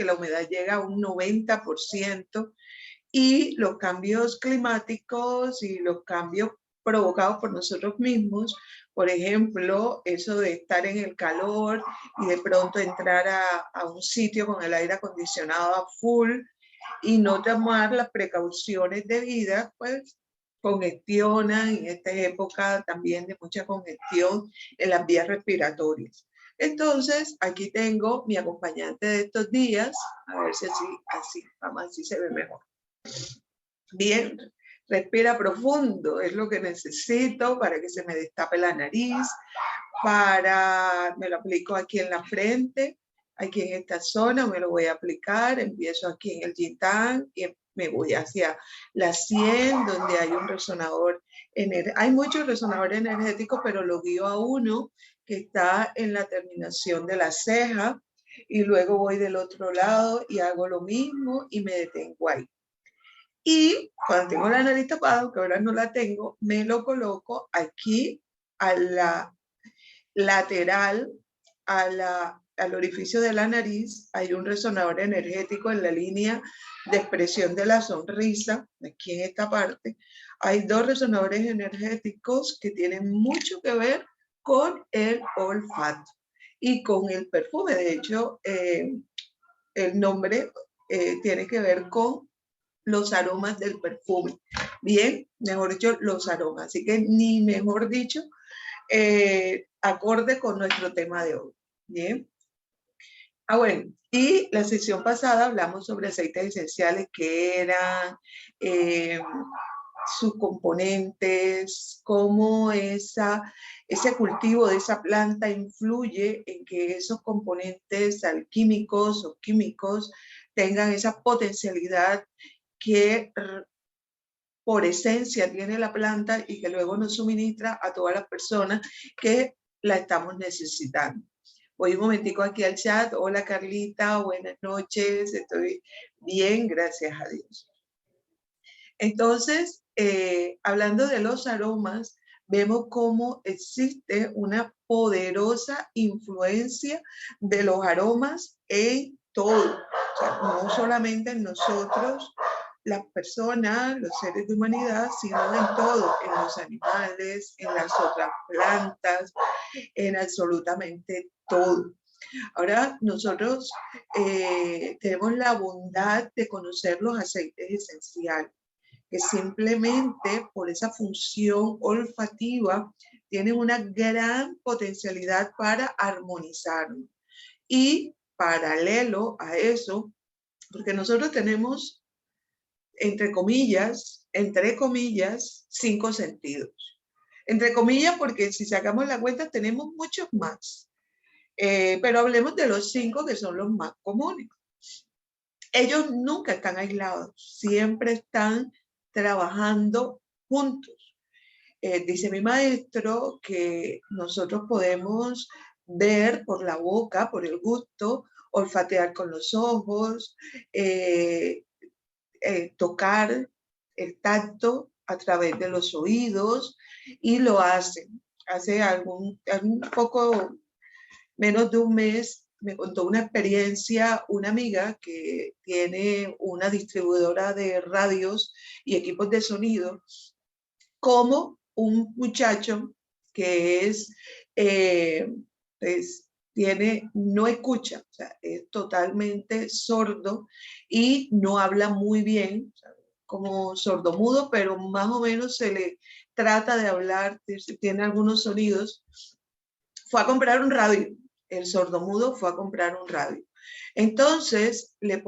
que la humedad llega a un 90%, y los cambios climáticos y los cambios provocados por nosotros mismos, por ejemplo, eso de estar en el calor y de pronto entrar a un sitio con el aire acondicionado a full y no tomar las precauciones debidas, pues congestionan, en esta época también de mucha congestión en las vías respiratorias. Entonces, aquí tengo mi acompañante de estos días, a ver si así, vamos, así se ve mejor. Bien, respira profundo, es lo que necesito para que se me destape la nariz, me lo aplico aquí en la frente, aquí en esta zona me lo voy a aplicar, empiezo aquí en el yin-tang y me voy hacia la sien, donde hay un resonador, hay muchos resonadores energéticos, pero lo guío a uno que está en la terminación de la ceja, y luego voy del otro lado y hago lo mismo y me detengo ahí. Y cuando tengo la nariz tapada, aunque ahora no la tengo, me lo coloco aquí a la lateral, al orificio de la nariz. Hay un resonador energético en la línea de expresión de la sonrisa, aquí en esta parte. Hay dos resonadores energéticos que tienen mucho que ver con el olfato y con el perfume. De hecho, el nombre tiene que ver con los aromas del perfume. Bien, mejor dicho, los aromas. Así que ni mejor dicho, acorde con nuestro tema de hoy. Bien. Bueno, y la sesión pasada hablamos sobre aceites esenciales, que eran sus componentes, cómo ese cultivo de esa planta influye en que esos componentes alquímicos o químicos tengan esa potencialidad que por esencia tiene la planta y que luego nos suministra a todas las personas que la estamos necesitando. Voy un momentico aquí al chat. Hola Carlita, buenas noches, estoy bien, gracias a Dios. Entonces, hablando de los aromas, vemos cómo existe una poderosa influencia de los aromas en todo. O sea, no solamente en nosotros, las personas, los seres de humanidad, sino en todo, en los animales, en las otras plantas, en absolutamente todo. Ahora nosotros tenemos la bondad de conocer los aceites esenciales, que simplemente por esa función olfativa tienen una gran potencialidad para armonizarnos. Y paralelo a eso, porque nosotros tenemos, entre comillas, 5 sentidos. Entre comillas, porque si sacamos la cuenta tenemos muchos más. Pero hablemos de los 5 que son los más comunes. Ellos nunca están aislados, siempre están trabajando juntos. Dice mi maestro que nosotros podemos ver por la boca, por el gusto, olfatear con los ojos, tocar el tacto a través de los oídos, y lo hacen. Hace algún poco menos de un mes me contó una experiencia una amiga que tiene una distribuidora de radios y equipos de sonido, como un muchacho que no escucha, o sea, es totalmente sordo y no habla muy bien, o sea, como sordomudo, pero más o menos se le trata de hablar, tiene algunos sonidos. Fue a comprar un radio, el sordomudo fue a comprar un radio. Entonces le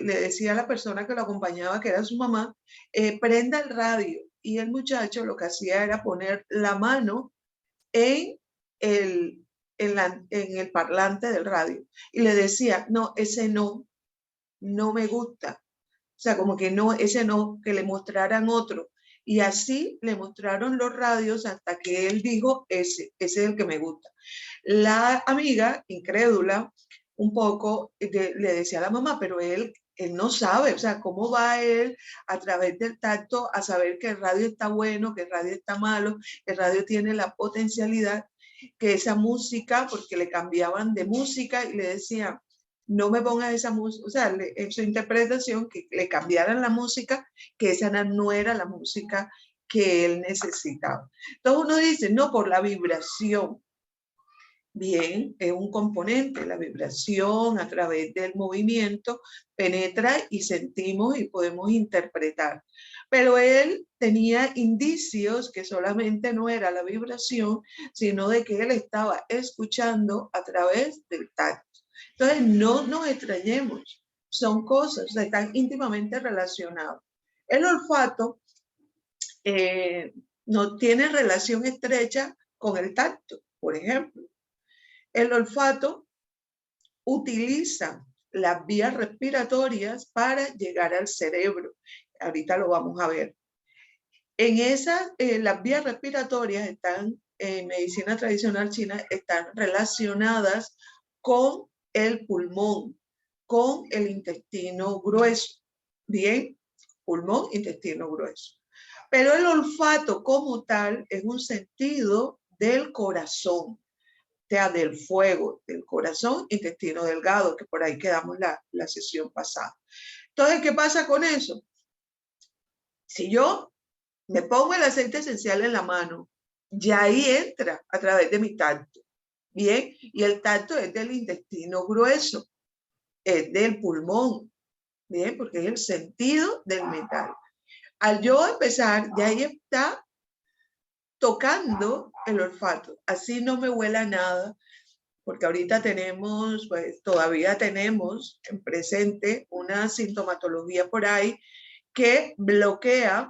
decía a la persona que lo acompañaba, que era su mamá, prenda el radio. Y el muchacho lo que hacía era poner la mano en el parlante del radio. Y le decía, no, ese no me gusta. O sea, como que no, ese no, que le mostraran otro. Y así le mostraron los radios hasta que él dijo, ese es el que me gusta. La amiga, incrédula, un poco, le decía a la mamá, pero él no sabe, o sea, ¿cómo va él a través del tacto a saber que el radio está bueno, que el radio está malo? El radio tiene la potencialidad que esa música, porque le cambiaban de música y le decían, no me pongas esa música, o sea, en su interpretación, que le cambiaran la música, que esa no era la música que él necesitaba. Entonces uno dice, no, por la vibración. Bien, es un componente, la vibración a través del movimiento penetra y sentimos y podemos interpretar. Pero él tenía indicios que solamente no era la vibración, sino de que él estaba escuchando a través del tacto. Entonces, no nos extrañemos, son cosas, están íntimamente relacionadas. El olfato no tiene relación estrecha con el tacto, por ejemplo. El olfato utiliza las vías respiratorias para llegar al cerebro. Ahorita lo vamos a ver. En esas, las vías respiratorias están, en medicina tradicional china, están relacionadas con el pulmón, con el intestino grueso. Bien, pulmón, intestino grueso. Pero el olfato como tal es un sentido del corazón, sea del fuego, del corazón, intestino delgado, que por ahí quedamos la sesión pasada. Entonces, ¿qué pasa con eso? Si yo me pongo el aceite esencial en la mano, ya ahí entra a través de mi tacto, ¿bien? Y el tacto es del intestino grueso, es del pulmón, ¿bien? Porque es el sentido del metal. Al yo empezar, ya ahí está tocando el olfato. Así no me huela nada, porque ahorita tenemos, pues todavía tenemos en presente una sintomatología por ahí que bloquea,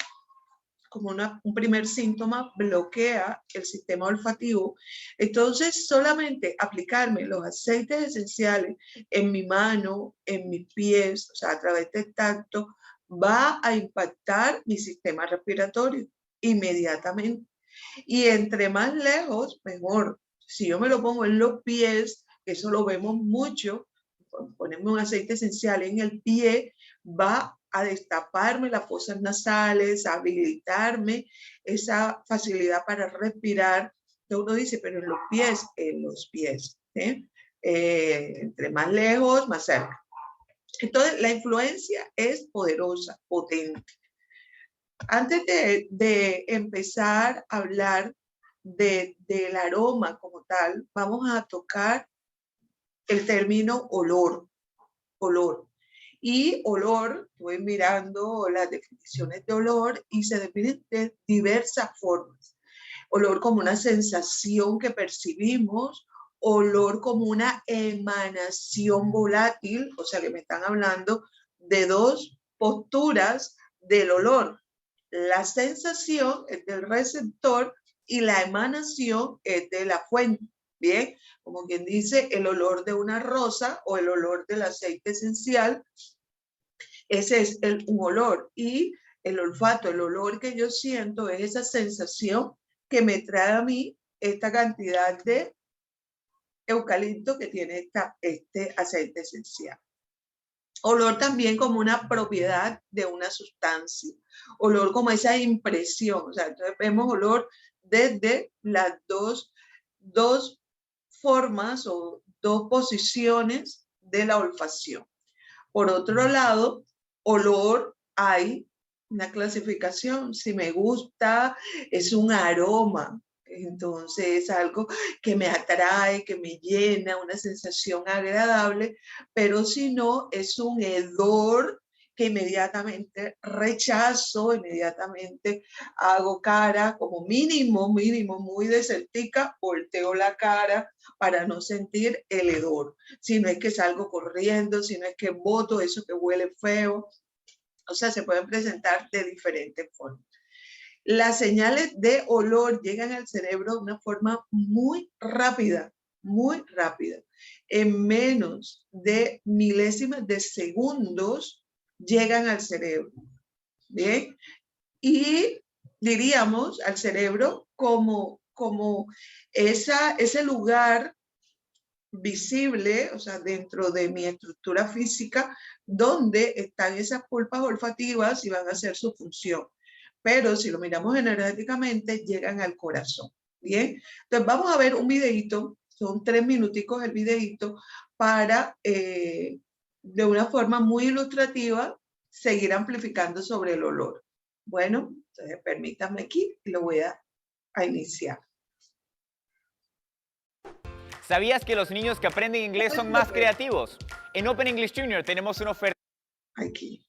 como un primer síntoma, bloquea el sistema olfativo. Entonces, solamente aplicarme los aceites esenciales en mi mano, en mis pies, o sea, a través del tacto, va a impactar mi sistema respiratorio inmediatamente. Y entre más lejos, mejor. Si yo me lo pongo en los pies, eso lo vemos mucho, ponerme un aceite esencial en el pie, va a destaparme las fosas nasales, a habilitarme esa facilidad para respirar. Entonces uno dice, pero en los pies. Entre más lejos, más cerca. Entonces la influencia es poderosa, potente. Antes de empezar a hablar del aroma como tal, vamos a tocar el término olor. Olor. Y olor, estoy mirando las definiciones de olor y se definen de diversas formas. Olor como una sensación que percibimos, olor como una emanación volátil, o sea que me están hablando de dos posturas del olor. La sensación es del receptor y la emanación es de la fuente. Bien, como quien dice, el olor de una rosa o el olor del aceite esencial, ese es un olor. Y el olfato, el olor que yo siento es esa sensación que me trae a mí esta cantidad de eucalipto que tiene este aceite esencial. Olor también como una propiedad de una sustancia. Olor como esa impresión. O sea, entonces vemos olor desde las dos formas o dos posiciones de la olfacción. Por otro lado, olor hay una clasificación. Si me gusta, es un aroma. Entonces es algo que me atrae, que me llena, una sensación agradable, pero si no, es un hedor que inmediatamente rechazo, inmediatamente hago cara, como mínimo, muy desértica, volteo la cara para no sentir el hedor. Si no es que salgo corriendo, si no es que boto eso que huele feo. O sea, se pueden presentar de diferentes formas. Las señales de olor llegan al cerebro de una forma muy rápida, muy rápida. En menos de milésimas de segundos llegan al cerebro. ¿Bien? Y diríamos al cerebro como ese lugar visible, o sea, dentro de mi estructura física, donde están esas pulpas olfativas y van a hacer su función. Pero si lo miramos energéticamente, llegan al corazón. Bien, entonces vamos a ver un videito, son 3 minuticos el videito, para, de una forma muy ilustrativa, seguir amplificando sobre el olor. Bueno, entonces permítanme aquí y lo voy a iniciar. ¿Sabías que los niños que aprenden inglés son más creativos? En Open English Junior tenemos una oferta. Aquí.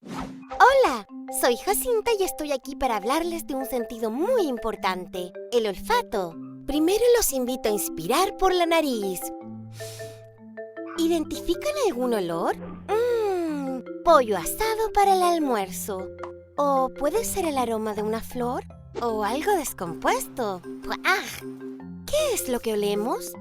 Hola, soy Jacinta y estoy aquí para hablarles de un sentido muy importante, el olfato. Primero los invito a inspirar por la nariz. ¿Identifican algún olor? Pollo asado para el almuerzo. ¿O puede ser el aroma de una flor? ¿O algo descompuesto? ¡Ah! ¿Qué es lo que olemos?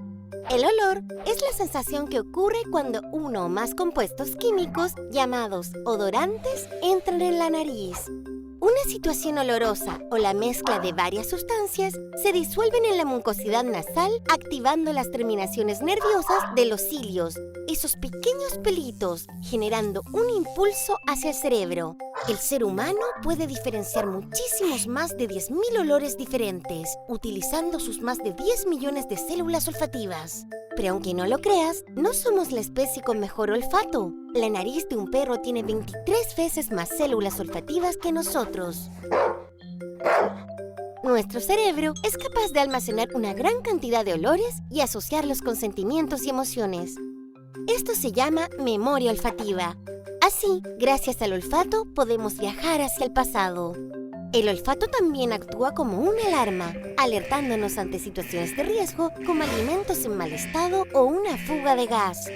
El olor es la sensación que ocurre cuando uno o más compuestos químicos, llamados odorantes, entran en la nariz. Una situación olorosa o la mezcla de varias sustancias se disuelven en la mucosidad nasal, activando las terminaciones nerviosas de los cilios, esos pequeños pelitos, generando un impulso hacia el cerebro. El ser humano puede diferenciar muchísimos más de 10.000 olores diferentes, utilizando sus más de 10 millones de células olfativas. Pero aunque no lo creas, no somos la especie con mejor olfato. La nariz de un perro tiene 23 veces más células olfativas que nosotros. Nuestro cerebro es capaz de almacenar una gran cantidad de olores y asociarlos con sentimientos y emociones. Esto se llama memoria olfativa. Así, gracias al olfato, podemos viajar hacia el pasado. El olfato también actúa como una alarma, alertándonos ante situaciones de riesgo como alimentos en mal estado o una fuga de gas.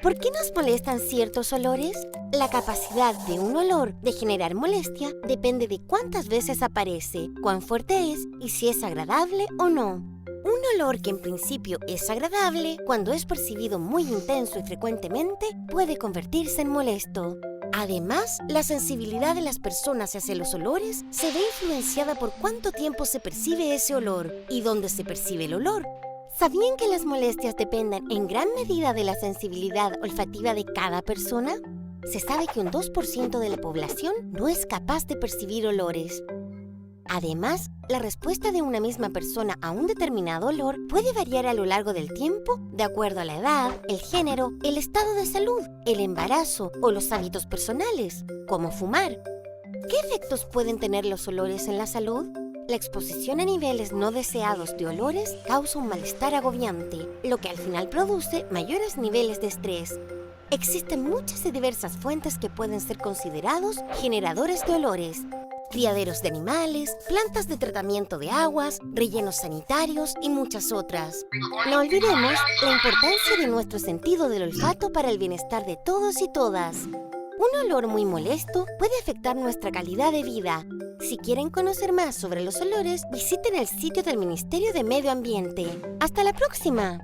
¿Por qué nos molestan ciertos olores? La capacidad de un olor de generar molestia depende de cuántas veces aparece, cuán fuerte es y si es agradable o no. Un olor que en principio es agradable, cuando es percibido muy intenso y frecuentemente, puede convertirse en molesto. Además, la sensibilidad de las personas hacia los olores se ve influenciada por cuánto tiempo se percibe ese olor y dónde se percibe el olor. ¿Sabían que las molestias dependen en gran medida de la sensibilidad olfativa de cada persona? Se sabe que un 2% de la población no es capaz de percibir olores. Además, la respuesta de una misma persona a un determinado olor puede variar a lo largo del tiempo de acuerdo a la edad, el género, el estado de salud, el embarazo o los hábitos personales, como fumar. ¿Qué efectos pueden tener los olores en la salud? La exposición a niveles no deseados de olores causa un malestar agobiante, lo que al final produce mayores niveles de estrés. Existen muchas y diversas fuentes que pueden ser considerados generadores de olores. Criaderos de animales, plantas de tratamiento de aguas, rellenos sanitarios y muchas otras. No olvidemos la importancia de nuestro sentido del olfato para el bienestar de todos y todas. Un olor muy molesto puede afectar nuestra calidad de vida. Si quieren conocer más sobre los olores, visiten el sitio del Ministerio de Medio Ambiente. ¡Hasta la próxima!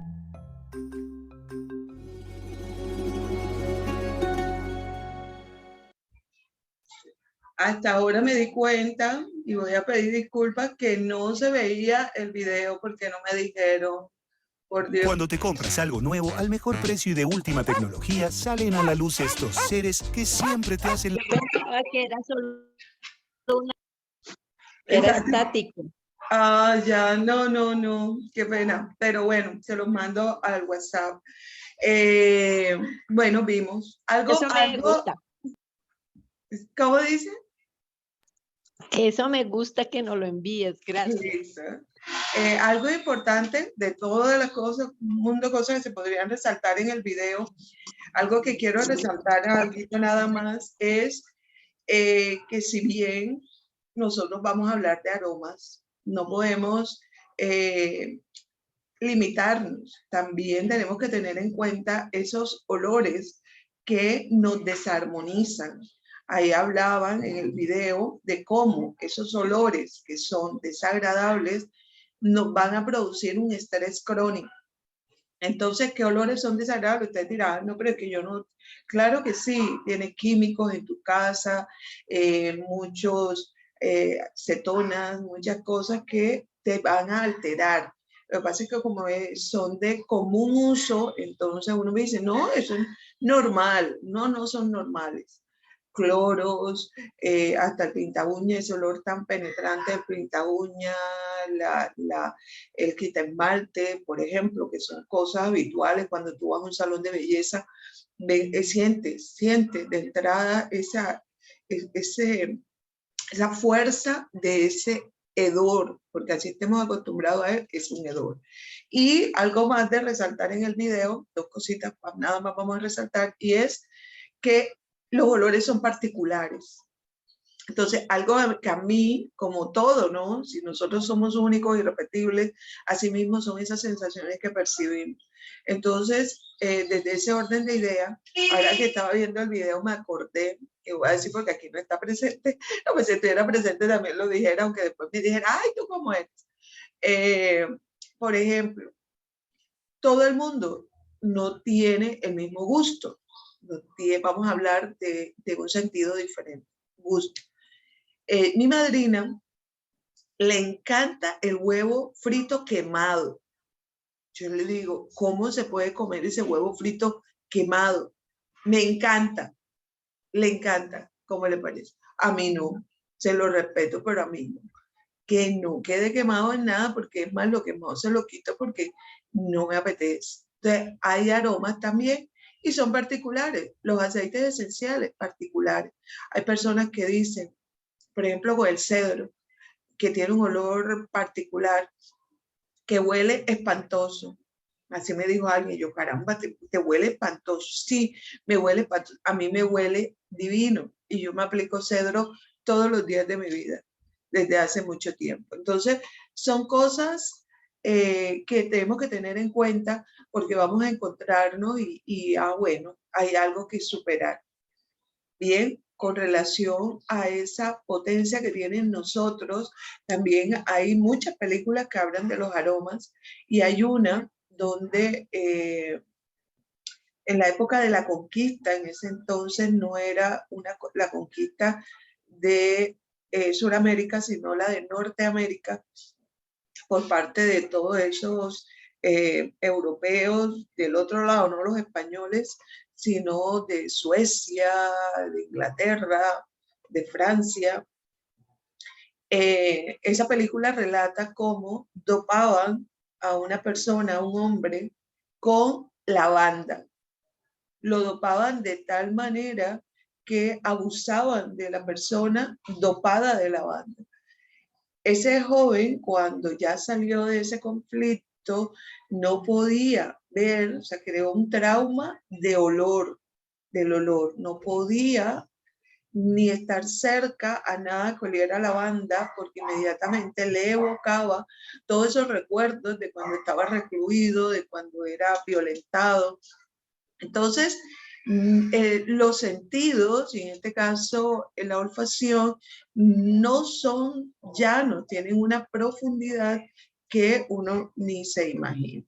Hasta ahora me di cuenta, y voy a pedir disculpas, que no se veía el video porque no me dijeron, por Dios. Cuando te compras algo nuevo al mejor precio y de última tecnología, salen a la luz estos seres que siempre te hacen... Que era solo una... Era estático. Ah, ya, no, qué pena. Pero bueno, se los mando al WhatsApp. Bueno, vimos. Eso me gusta. ¿Cómo dice? Eso me gusta que nos lo envíes, gracias. Algo importante de todas las cosas, un mundo de cosas que se podrían resaltar en el video, algo que quiero resaltar algo nada más es que si bien nosotros vamos a hablar de aromas, no podemos limitarnos. También tenemos que tener en cuenta esos olores que nos desarmonizan. Ahí hablaban en el video de cómo esos olores que son desagradables nos van a producir un estrés crónico. Entonces, ¿qué olores son desagradables? Ustedes dirán, no, pero es que yo no... Claro que sí, tienes químicos en tu casa, muchos cetonas, muchas cosas que te van a alterar. Lo que pasa es que como son de común uso, entonces uno me dice, no, eso es normal. No son normales. cloros, hasta el pintaúña, ese olor tan penetrante del pintaúña, el quita esmalte, por ejemplo, que son cosas habituales cuando tú vas a un salón de belleza, sientes de entrada esa fuerza de ese hedor, porque así estemos acostumbrados a él, es un hedor. Y algo más de resaltar en el video, 2 cositas, nada más vamos a resaltar, y es que los olores son particulares. Entonces, algo que a mí, como todo, ¿no? Si nosotros somos únicos, irrepetibles, así mismo son esas sensaciones que percibimos. Entonces, desde ese orden de ideas, ahora que estaba viendo el video me acordé, y voy a decir porque aquí no está presente, no, pues si estuviera presente también lo dijera, aunque después me dijera, ay, ¿tú cómo eres? Por ejemplo, todo el mundo no tiene el mismo gusto. Vamos a hablar de un sentido diferente, gusto. Mi madrina le encanta el huevo frito quemado. Yo le digo, ¿cómo se puede comer ese huevo frito quemado? Me encanta, le encanta, ¿cómo le parece? A mí no, se lo respeto, pero a mí no. Que no quede quemado en nada, porque es más, lo quemado se lo quito porque no me apetece. Entonces, hay aromas también y son particulares. Los aceites esenciales, particulares. Hay personas que dicen, por ejemplo, con el cedro, que tiene un olor particular, que huele espantoso. Así me dijo alguien, yo, caramba, te huele espantoso. Sí, me huele espantoso. A mí me huele divino y yo me aplico cedro todos los días de mi vida, desde hace mucho tiempo. Entonces, son cosas que tenemos que tener en cuenta porque vamos a encontrarnos bueno, hay algo que superar. Bien, con relación a esa potencia que tienen nosotros, también hay muchas películas que hablan de los aromas y hay una donde en la época de la conquista, en ese entonces no era la conquista de Sudamérica, sino la de Norteamérica, por parte de todos esos europeos del otro lado, no los españoles, sino de Suecia, de Inglaterra, de Francia. Esa película relata cómo dopaban a una persona, a un hombre, con lavanda. Lo dopaban de tal manera que abusaban de la persona dopada de lavanda. Ese joven, cuando ya salió de ese conflicto, no podía ver, o sea, creó un trauma del olor, no podía ni estar cerca a nada que oliera lavanda, porque inmediatamente le evocaba todos esos recuerdos de cuando estaba recluido, de cuando era violentado. Entonces, los sentidos, y en este caso la olfacción, no son llanos, tienen una profundidad que uno ni se imagina.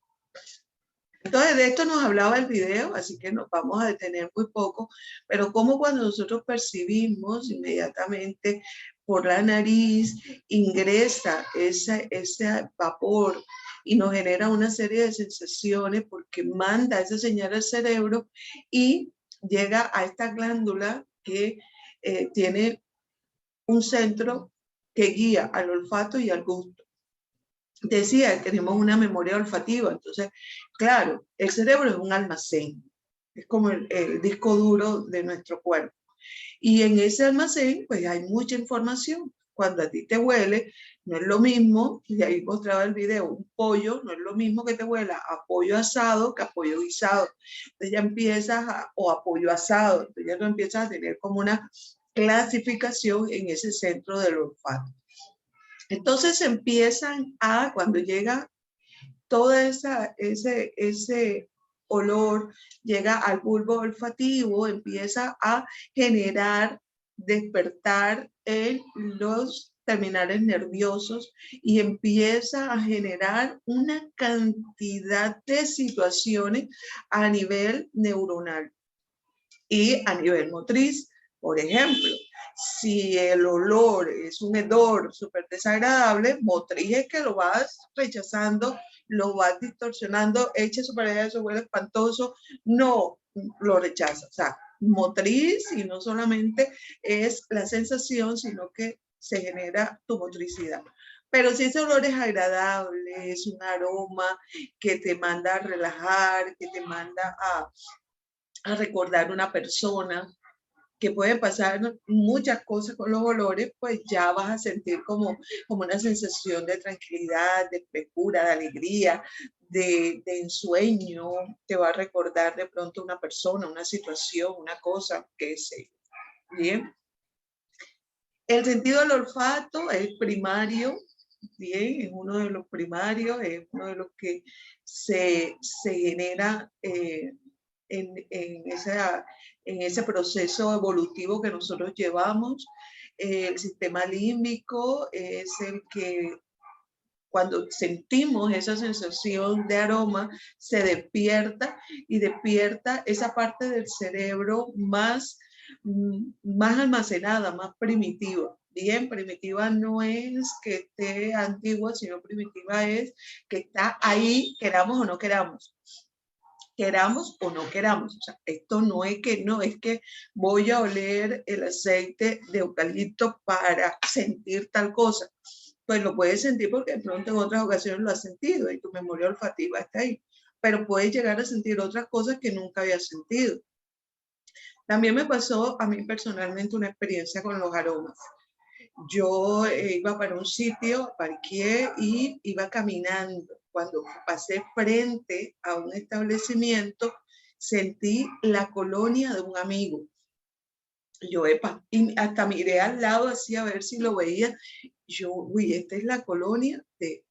Entonces, de esto nos hablaba el video, así que nos vamos a detener muy poco, pero como cuando nosotros percibimos inmediatamente por la nariz, ingresa ese vapor y nos genera una serie de sensaciones porque manda esa señal al cerebro y llega a esta glándula que tiene un centro que guía al olfato y al gusto. Decía, tenemos una memoria olfativa, entonces, claro, el cerebro es un almacén, es como el disco duro de nuestro cuerpo. Y en ese almacén, pues hay mucha información. Cuando a ti te huele, no es lo mismo, y ahí mostraba el video, un pollo, no es lo mismo que te huela a pollo asado que a pollo guisado. Entonces ya empiezas o a pollo asado, entonces ya tú empiezas a tener como una clasificación en ese centro del olfato. Entonces empiezan cuando llega todo ese olor, llega al bulbo olfativo, empieza a generar, despertar en los terminales nerviosos y empieza a generar una cantidad de situaciones a nivel neuronal y a nivel motriz. Por ejemplo, si el olor es un hedor súper desagradable, motriz es que lo vas rechazando, lo vas distorsionando, echa su pareja, eso huele espantoso, no lo rechazas. O sea, motriz y no solamente es la sensación, sino que se genera tu motricidad. Pero si ese olor es agradable, es un aroma que te manda a relajar, que te manda a recordar una persona, que puede pasar muchas cosas con los olores, pues ya vas a sentir como una sensación de tranquilidad, de frescura, de alegría, de ensueño. Te va a recordar de pronto una persona, una situación, una cosa, qué sé. Bien. El sentido del olfato es primario, bien, es uno de los primarios, es uno de los que se genera en ese proceso evolutivo que nosotros llevamos. El sistema límbico es el que cuando sentimos esa sensación de aroma, se despierta y despierta esa parte del cerebro más almacenada, más primitiva. Bien, primitiva no es que esté antigua, sino primitiva es que está ahí, queramos o no queramos. Queramos o no queramos. O sea, esto no es que no, es que voy a oler el aceite de eucalipto para sentir tal cosa. Pues lo puedes sentir porque de pronto en otras ocasiones lo has sentido y tu memoria olfativa está ahí. Pero puedes llegar a sentir otras cosas que nunca habías sentido. También me pasó a mí personalmente una experiencia con los aromas. Yo iba para un sitio, parqué y iba caminando. Cuando pasé frente a un establecimiento, sentí la colonia de un amigo. Yo, epa, y hasta miré al lado así a ver si lo veía. Yo, uy, esta es la colonia de...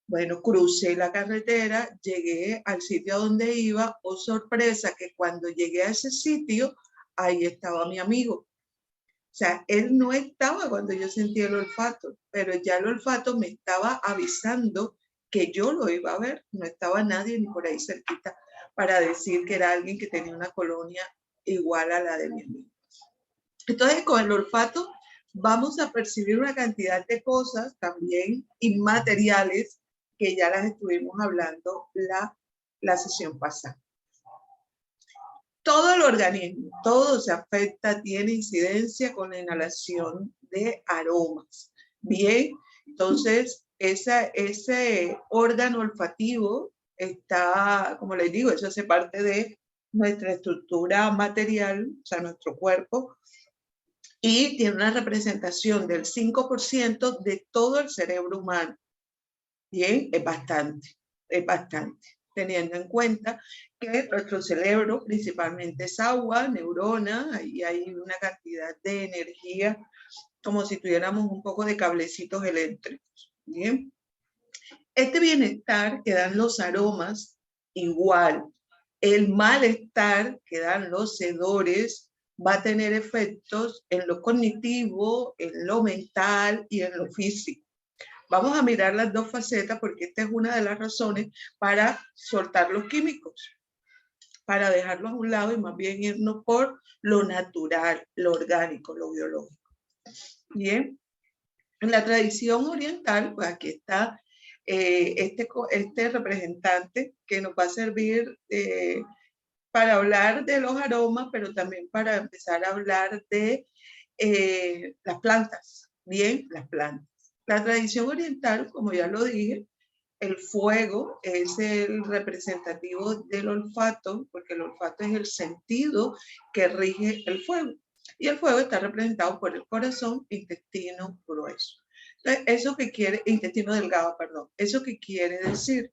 Bueno, crucé la carretera, llegué al sitio donde iba. Oh, sorpresa, que cuando llegué a ese sitio, ahí estaba mi amigo. O sea, él no estaba cuando yo sentí el olfato, pero ya el olfato me estaba avisando que yo lo iba a ver. No estaba nadie ni por ahí cerquita para decir que era alguien que tenía una colonia igual a la de mi amigo. Entonces, con el olfato vamos a percibir una cantidad de cosas también inmateriales que ya las estuvimos hablando la sesión pasada. Todo el organismo, todo se afecta, tiene incidencia con la inhalación de aromas. Bien, entonces ese órgano olfativo está, como les digo, eso hace parte de nuestra estructura material, o sea, nuestro cuerpo, y tiene una representación del 5% de todo el cerebro humano. Bien, es bastante, teniendo en cuenta que nuestro cerebro principalmente es agua, neuronas, y hay una cantidad de energía como si tuviéramos un poco de cablecitos eléctricos. Bien, este bienestar que dan los aromas, igual, el malestar que dan los hedores va a tener efectos en lo cognitivo, en lo mental y en lo físico. Vamos a mirar las dos facetas porque esta es una de las razones para soltar los químicos, para dejarlos a un lado y más bien irnos por lo natural, lo orgánico, lo biológico. Bien, en la tradición oriental, pues aquí está este representante que nos va a servir para hablar de los aromas, pero también para empezar a hablar de las plantas. Bien, las plantas. La tradición oriental, como ya lo dije, el fuego es el representativo del olfato, porque el olfato es el sentido que rige el fuego. Y el fuego está representado por el corazón, intestino grueso. Entonces, eso que quiere, intestino delgado, perdón. ¿Eso qué quiere decir?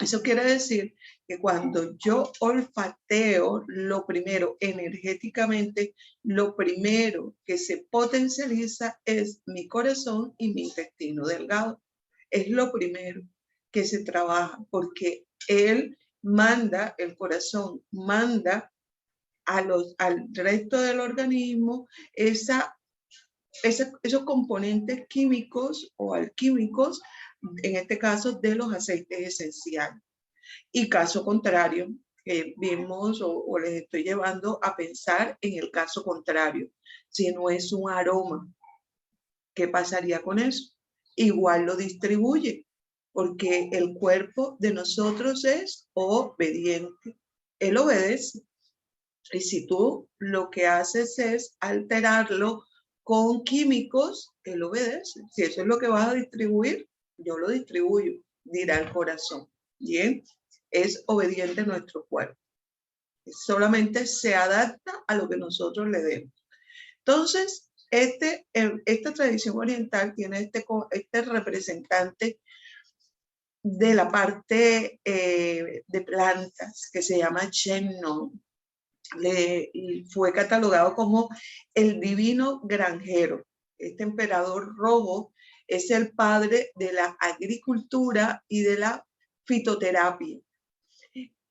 Eso quiere decir que cuando yo olfateo, lo primero, energéticamente, lo primero que se potencializa es mi corazón y mi intestino delgado. Es lo primero que se trabaja porque él manda, el corazón manda al resto del organismo esos componentes químicos o alquímicos, en este caso de los aceites esenciales. Y caso contrario, vimos o les estoy llevando a pensar en el caso contrario. Si no es un aroma, ¿qué pasaría con eso? Igual lo distribuye, porque el cuerpo de nosotros es obediente. Él obedece. Y si tú lo que haces es alterarlo con químicos, él obedece. Si eso es lo que vas a distribuir, yo lo distribuyo, dirá el corazón. Bien, es obediente nuestro cuerpo. Solamente se adapta a lo que nosotros le demos. Entonces, esta tradición oriental tiene este representante de la parte de plantas que se llama Chen Nong. Fue catalogado como el divino granjero. Este emperador rojo es el padre de la agricultura y de la fitoterapia.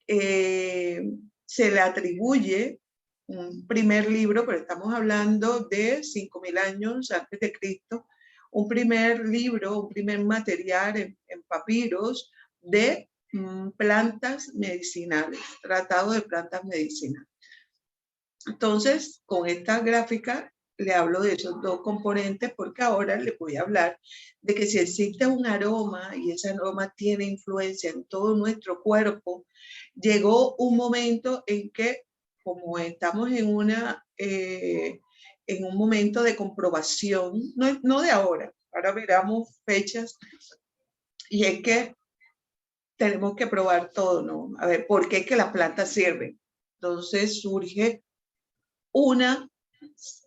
Se le atribuye un primer libro, pero estamos hablando de 5000 años antes de Cristo, un primer libro, un primer material en papiros de plantas medicinales, tratado de plantas medicinales. Entonces, con esta gráfica le hablo de esos dos componentes porque ahora le voy a hablar de que si existe un aroma y ese aroma tiene influencia en todo nuestro cuerpo, llegó un momento en que, como estamos en un momento de comprobación, no de ahora veremos fechas, y es que tenemos que probar todo, ¿no? A ver, ¿por qué es que las plantas sirven? Entonces surge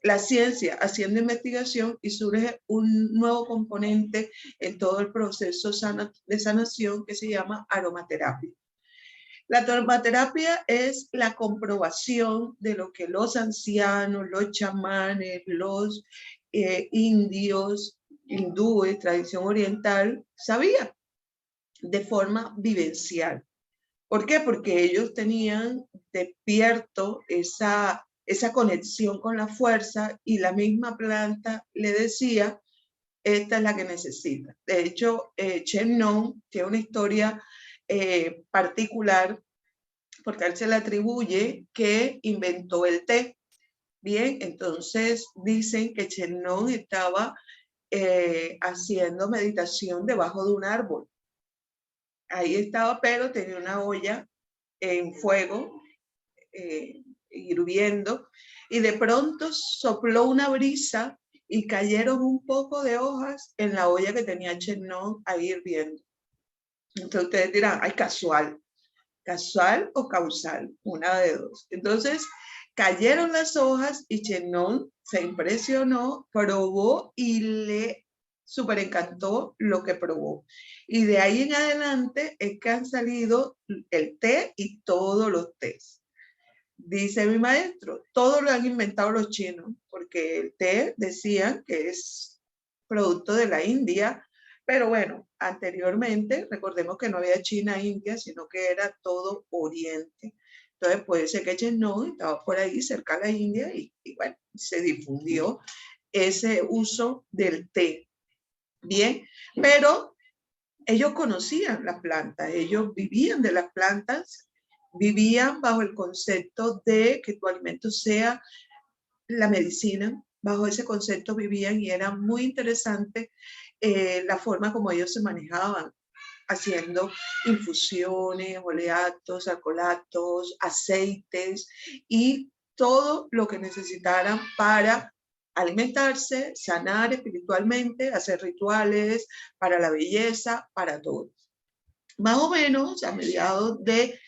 la ciencia haciendo investigación y surge un nuevo componente en todo el proceso de sanación que se llama aromaterapia. La aromaterapia es la comprobación de lo que los ancianos, los chamanes, los indios, hindúes, tradición oriental, sabían de forma vivencial. ¿Por qué? Porque ellos tenían despierto esa conexión con la fuerza y la misma planta le decía, esta es la que necesita. De hecho, Chen Nong tiene una historia particular porque a él se le atribuye que inventó el té. Bien, entonces dicen que Chen Nong estaba haciendo meditación debajo de un árbol. Ahí estaba, pero tenía una olla en fuego, hirviendo, y de pronto sopló una brisa y cayeron un poco de hojas en la olla que tenía Chen Nong ahí hirviendo. Entonces ustedes dirán, ay, casual o causal, una de dos. Entonces cayeron las hojas y Chen Nong se impresionó, probó y le súper encantó lo que probó. Y de ahí en adelante es que han salido el té y todos los tés. Dice mi maestro, todo lo han inventado los chinos, porque el té decían que es producto de la India, pero bueno, anteriormente, recordemos que no había China, India, sino que era todo Oriente. Entonces puede ser que Chen Nong estaba por ahí cerca de la India y bueno, se difundió ese uso del té. Bien, pero ellos conocían las plantas, ellos vivían de las plantas, vivían bajo el concepto de que tu alimento sea la medicina, bajo ese concepto vivían y era muy interesante la forma como ellos se manejaban, haciendo infusiones, oleatos, alcoholatos, aceites y todo lo que necesitaran para alimentarse, sanar espiritualmente, hacer rituales para la belleza, para todo. Más o menos a mediados de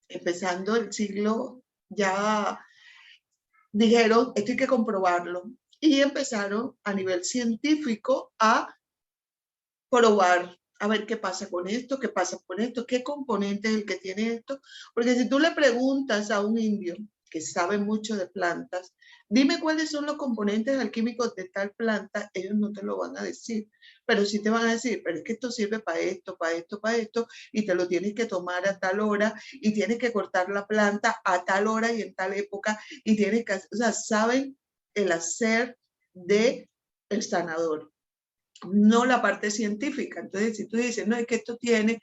empezando el siglo, ya dijeron, esto hay que comprobarlo, y empezaron a nivel científico a probar, a ver qué pasa con esto, qué pasa con esto, qué componente es el que tiene esto, porque si tú le preguntas a un indio que sabe mucho de plantas, dime cuáles son los componentes alquímicos de tal planta, ellos no te lo van a decir, pero sí te van a decir, pero es que esto sirve para esto, para esto, para esto, y te lo tienes que tomar a tal hora, y tienes que cortar la planta a tal hora y en tal época, y tienes que, o sea, saben el hacer de el sanador, no la parte científica. Entonces, si tú dices, no, es que esto tiene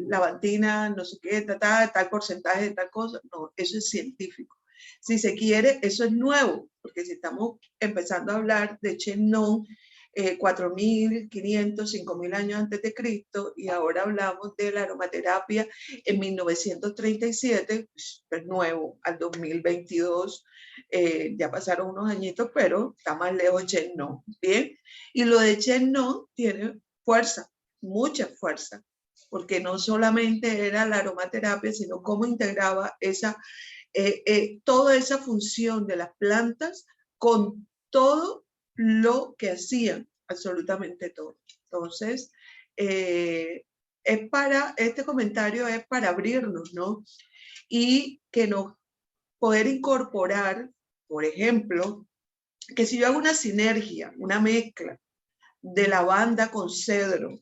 lavantina, no sé qué, tal porcentaje de tal cosa, no, eso es científico. Si se quiere, eso es nuevo, porque si estamos empezando a hablar de Chen Nong, 4.500, 5.000 años antes de Cristo, y ahora hablamos de la aromaterapia en 1937, pues nuevo, al 2022, ya pasaron unos añitos, pero está más lejos Chen No, ¿bien? Y lo de Chen No tiene fuerza, mucha fuerza, porque no solamente era la aromaterapia, sino cómo integraba toda esa función de las plantas con todo lo que hacían, absolutamente todo. Entonces, este comentario es para abrirnos, ¿no? Y que nos poder incorporar, por ejemplo, que si yo hago una sinergia, una mezcla de lavanda con cedro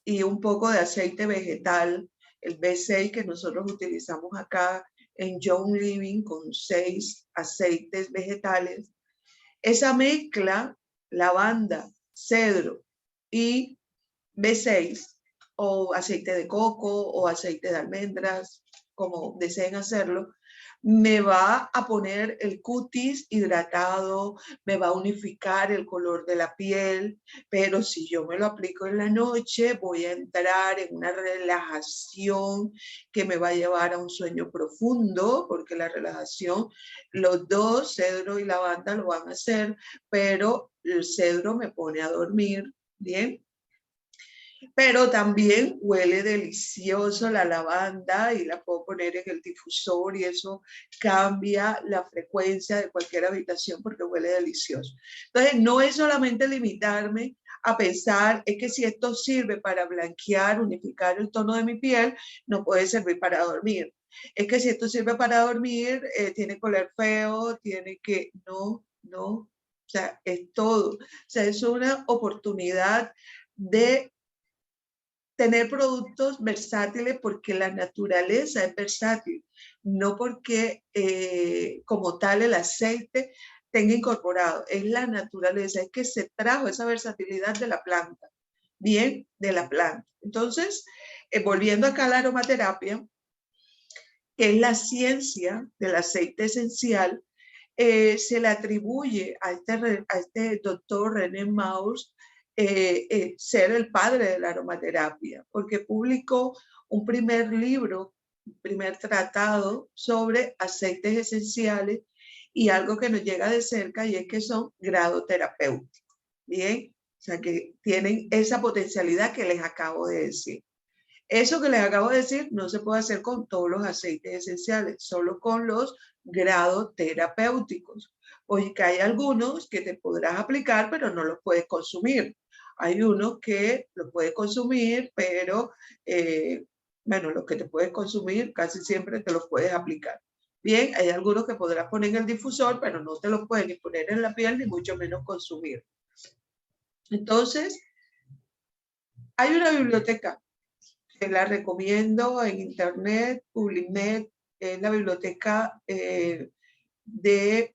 y un poco de aceite vegetal, el B6 que nosotros utilizamos acá en Young Living con 6 aceites vegetales, esa mezcla, lavanda, cedro y B6 o aceite de coco o aceite de almendras, como deseen hacerlo, me va a poner el cutis hidratado, me va a unificar el color de la piel, pero si yo me lo aplico en la noche, voy a entrar en una relajación que me va a llevar a un sueño profundo, porque la relajación, los dos, cedro y lavanda, lo van a hacer, pero el cedro me pone a dormir, ¿bien? Pero también huele delicioso la lavanda y la puedo poner en el difusor y eso cambia la frecuencia de cualquier habitación porque huele delicioso. Entonces, no es solamente limitarme a pensar, es que si esto sirve para blanquear, unificar el tono de mi piel, no puede servir para dormir. Es que si esto sirve para dormir, tiene que oler feo, tiene que... No. O sea, es todo. O sea, es una oportunidad de tener productos versátiles porque la naturaleza es versátil, no porque como tal el aceite tenga incorporado, es la naturaleza, es que se trajo esa versatilidad de la planta, bien, de la planta. Entonces, volviendo acá a la aromaterapia, que es la ciencia del aceite esencial, se le atribuye a este doctor René Mauss ser el padre de la aromaterapia, porque publicó un primer libro, un primer tratado sobre aceites esenciales y algo que nos llega de cerca y es que son grado terapéutico, ¿bien? O sea, que tienen esa potencialidad que les acabo de decir. Eso que les acabo de decir no se puede hacer con todos los aceites esenciales, solo con los grados terapéuticos. Oye, que hay algunos que te podrás aplicar, pero no los puedes consumir. Hay unos que los puedes consumir, pero, bueno, los que te puedes consumir casi siempre te los puedes aplicar. Bien, hay algunos que podrás poner en el difusor, pero no te los puedes ni poner en la piel, ni mucho menos consumir. Entonces, hay una biblioteca que la recomiendo en internet, PublicMed, es la biblioteca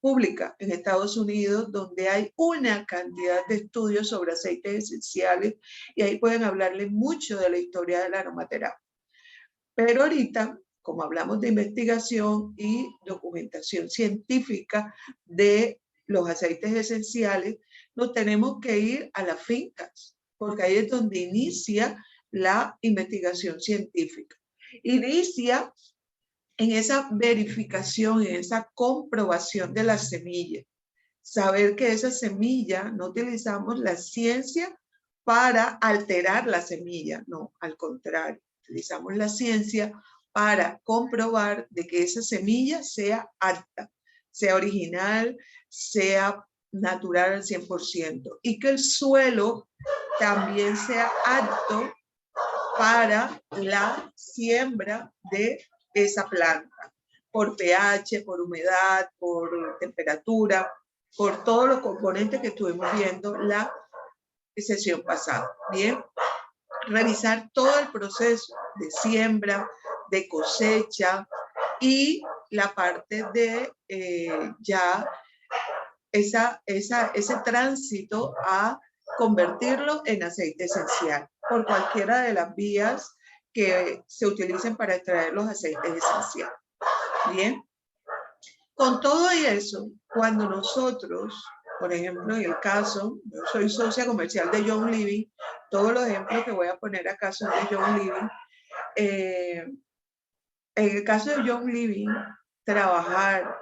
pública en Estados Unidos, donde hay una cantidad de estudios sobre aceites esenciales y ahí pueden hablarle mucho de la historia de la aromaterapia. Pero ahorita, como hablamos de investigación y documentación científica de los aceites esenciales, nos tenemos que ir a las fincas, porque ahí es donde inicia la investigación científica. Inicia en esa verificación, en esa comprobación de la semilla. Saber que esa semilla, no utilizamos la ciencia para alterar la semilla, no, al contrario, utilizamos la ciencia para comprobar de que esa semilla sea apta, sea original, sea natural al 100% y que el suelo también sea apto para la siembra de esa planta, por pH, por humedad, por temperatura, por todos los componentes que estuvimos viendo la sesión pasada. Bien, revisar todo el proceso de siembra, de cosecha y la parte de ya ese tránsito a convertirlo en aceite esencial por cualquiera de las vías que se utilicen para extraer los aceites esenciales. Bien, con todo y eso, cuando nosotros Por ejemplo, en el caso, yo soy socia comercial de Young Living, todos los ejemplos que voy a poner acá son de Young Living. En el caso de Young Living, trabajar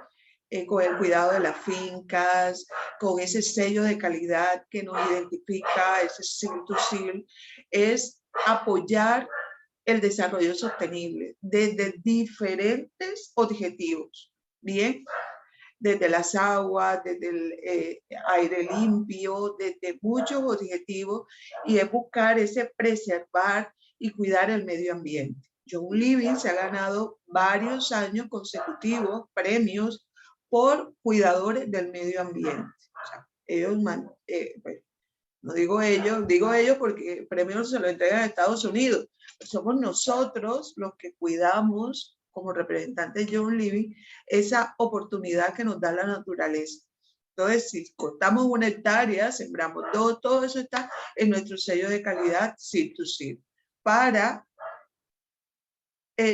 con el cuidado de las fincas, con ese sello de calidad que nos identifica, ese Seal to Seal, es apoyar el desarrollo sostenible desde diferentes objetivos, ¿bien? Desde las aguas, desde el aire limpio, desde muchos objetivos, y es buscar ese preservar y cuidar el medio ambiente. Young Living se ha ganado varios años consecutivos premios por cuidadores del medio ambiente. O sea, ellos, bueno, no digo ellos porque premios se lo entregan a Estados Unidos. Somos nosotros los que cuidamos como representantes de Young Living esa oportunidad que nos da la naturaleza. Entonces, si cortamos 1 hectárea, sembramos 2, todo eso está en nuestro sello de calidad Seed to Seed, para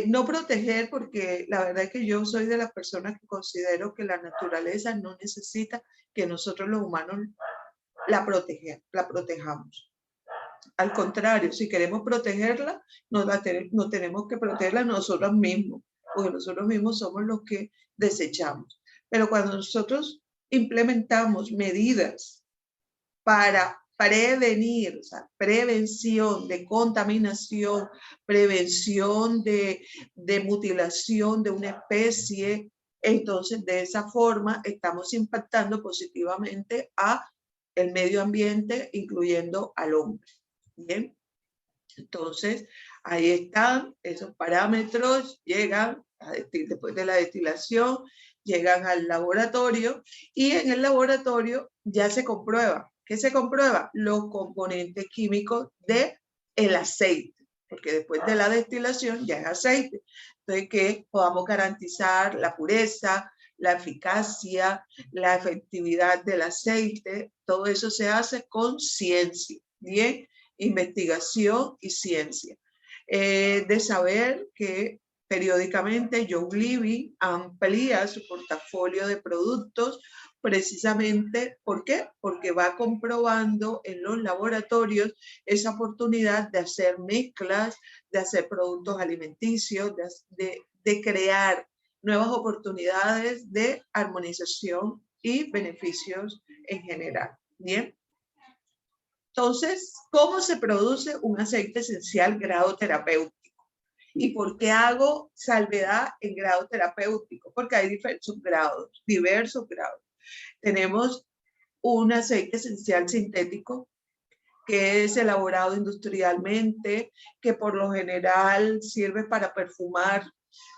no proteger, porque la verdad es que yo soy de las personas que considero que la naturaleza no necesita que nosotros los humanos la protejamos. Al contrario, si queremos protegerla, no tenemos que protegerla nosotros mismos, porque nosotros mismos somos los que desechamos. Pero cuando nosotros implementamos medidas para prevenir, o sea, prevención de contaminación, prevención de mutilación de una especie, entonces de esa forma estamos impactando positivamente a el medio ambiente, incluyendo al hombre. Bien, entonces ahí están esos parámetros, llegan después de la destilación, llegan al laboratorio, y en el laboratorio ya se comprueba. ¿Qué se comprueba? Los componentes químicos del aceite, porque después de la destilación ya es aceite. Entonces, que podamos garantizar la pureza, la eficacia, la efectividad del aceite, todo eso se hace con ciencia, ¿bien? Investigación y ciencia. De saber que periódicamente Young Living amplía su portafolio de productos, precisamente, ¿por qué? Porque va comprobando en los laboratorios esa oportunidad de hacer mezclas, de hacer productos alimenticios, de crear nuevas oportunidades de armonización y beneficios en general. Bien. Entonces, ¿cómo se produce un aceite esencial grado terapéutico? ¿Y por qué hago salvedad en grado terapéutico? Porque hay diversos grados. Tenemos un aceite esencial sintético que es elaborado industrialmente, que por lo general sirve para perfumar.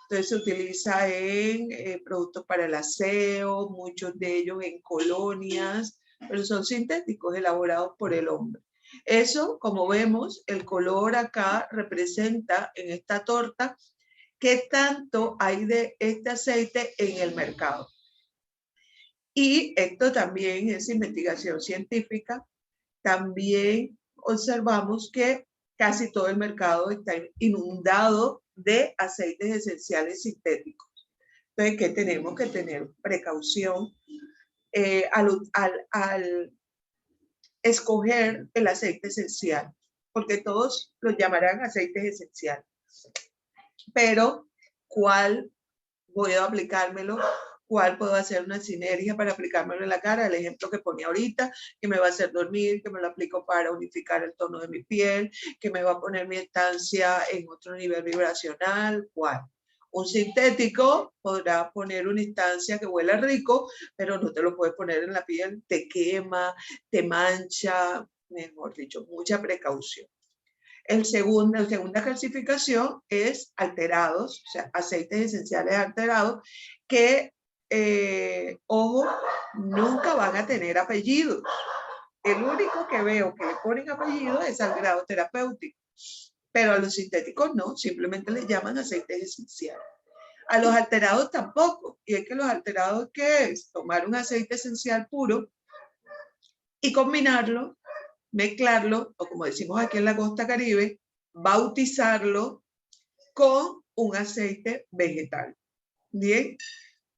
Entonces se utiliza en productos para el aseo, muchos de ellos en colonias, pero son sintéticos elaborados por el hombre. Eso, como vemos, el color acá representa en esta torta qué tanto hay de este aceite en el mercado. Y esto también es investigación científica. También observamos que casi todo el mercado está inundado de aceites esenciales sintéticos. Entonces, ¿qué tenemos que tener? Precaución al escoger el aceite esencial, porque todos los llamarán aceites esenciales. Pero, ¿cuál puedo aplicármelo? ¿Cuál puedo hacer una sinergia para aplicármelo en la cara? El ejemplo que ponía ahorita, que me va a hacer dormir, que me lo aplico para unificar el tono de mi piel, que me va a poner mi estancia en otro nivel vibracional. ¿Cuál? Un sintético podrá poner una instancia que huela rico, pero no te lo puedes poner en la piel, te quema, te mancha, mejor dicho, mucha precaución. La segunda clasificación es alterados, o sea, aceites esenciales alterados, que, ojo, nunca van a tener apellidos. El único que veo que le ponen apellido es al grado terapéutico, pero a los sintéticos no, simplemente les llaman aceites esenciales. A los alterados tampoco, y es que los alterados, ¿qué es? Tomar un aceite esencial puro y combinarlo, mezclarlo, o como decimos aquí en la costa caribe, bautizarlo con un aceite vegetal. Bien,